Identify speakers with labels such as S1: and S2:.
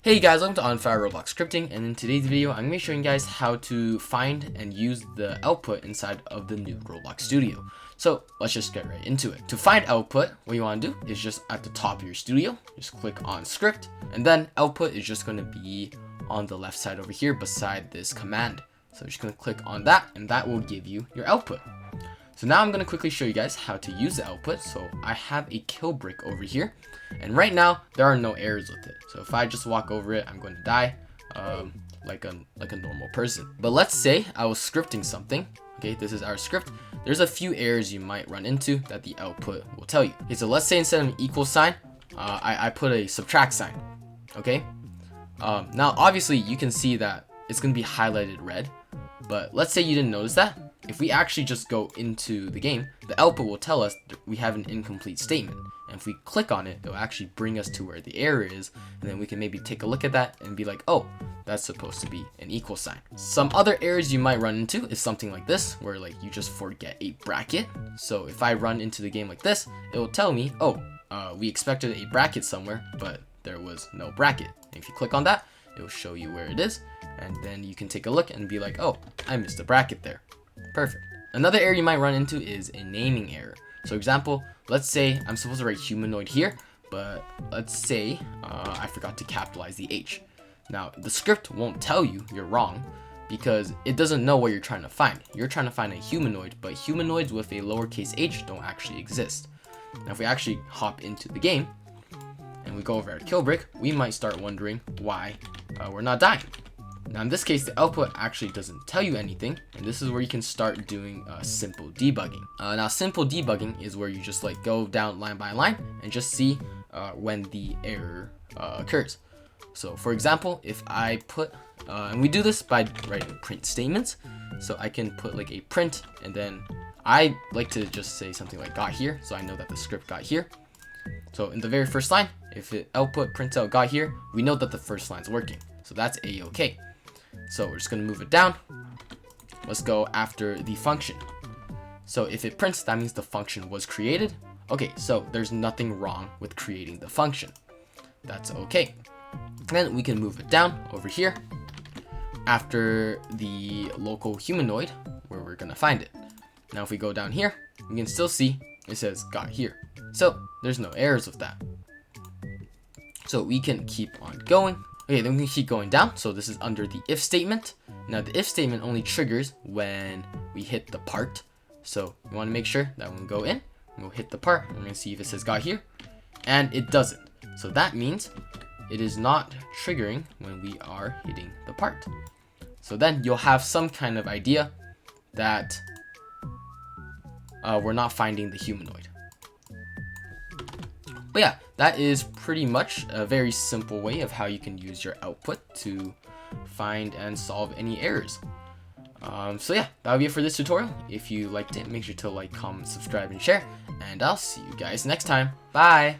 S1: Hey guys, welcome to OnFireRobloxScripting, and in today's video I'm going to be showing you guys how to find and use the output inside of the new Roblox Studio. So let's just get right into it. To find output, what you want to do is just at the top of your studio, just click on script, and then output is just going to be on the left side over here beside this command. So you're just going to click on that, and that will give you your output. So now I'm going to quickly show you guys how to use the output. So I have a kill brick over here, and right now there are no errors with it. So if I just walk over it, I'm going to die like a normal person. But let's say I was scripting something. Okay, this is our script. There's a few errors you might run into that the output will tell you. Okay, so let's say instead of an equal sign, I put a subtract sign. Okay, now obviously you can see that it's going to be highlighted red, but let's say you didn't notice that. If we actually just go into the game, the output will tell us we have an incomplete statement. And if we click on it, it'll actually bring us to where the error is. And then we can maybe take a look at that and be like, oh, that's supposed to be an equal sign. Some other errors you might run into is something like this, where like you just forget a bracket. So if I run into the game like this, it will tell me, oh, we expected a bracket somewhere, but there was no bracket. And if you click on that, it will show you where it is. And then you can take a look and be like, oh, I missed a bracket there. Perfect. Another error you might run into is a naming error. So example, let's say I'm supposed to write humanoid here, but let's say I forgot to capitalize the H. Now the script won't tell you you're wrong because it doesn't know what you're trying to find. You're trying to find a humanoid, but humanoids with a lowercase h don't actually exist. Now if we actually hop into the game and we go over our kill brick, we might start wondering why we're not dying. Now in this case, the output actually doesn't tell you anything, and this is where you can start doing simple debugging. Now simple debugging is where you just like go down line by line and just see when the error occurs. So for example, if I put, and we do this by writing print statements, so I can put like a print, and then I like to just say something like got here, so I know that the script got here. So in the very first line, if it output prints out got here, we know that the first line's working. So that's a-okay. So we're just going to move it down. Let's go after the function. So if it prints, that means the function was created. Okay, so there's nothing wrong with creating the function. That's okay. Then we can move it down over here after the local humanoid where we're going to find it. Now if we go down here, we can still see it says got here. So there's no errors with that. So we can keep on going. Okay, then we can keep going down. So this is under the if statement. Now the if statement only triggers when we hit the part. So we want to make sure that when we go in, we'll hit the part. We're going to see if it says got here. And it doesn't. So that means it is not triggering when we are hitting the part. So then you'll have some kind of idea that we're not finding the humanoid. But yeah, that is pretty much a very simple way of how you can use your output to find and solve any errors. So yeah, that'll be it for this tutorial. If you liked it, make sure to like, comment, subscribe, and share. And I'll see you guys next time. Bye!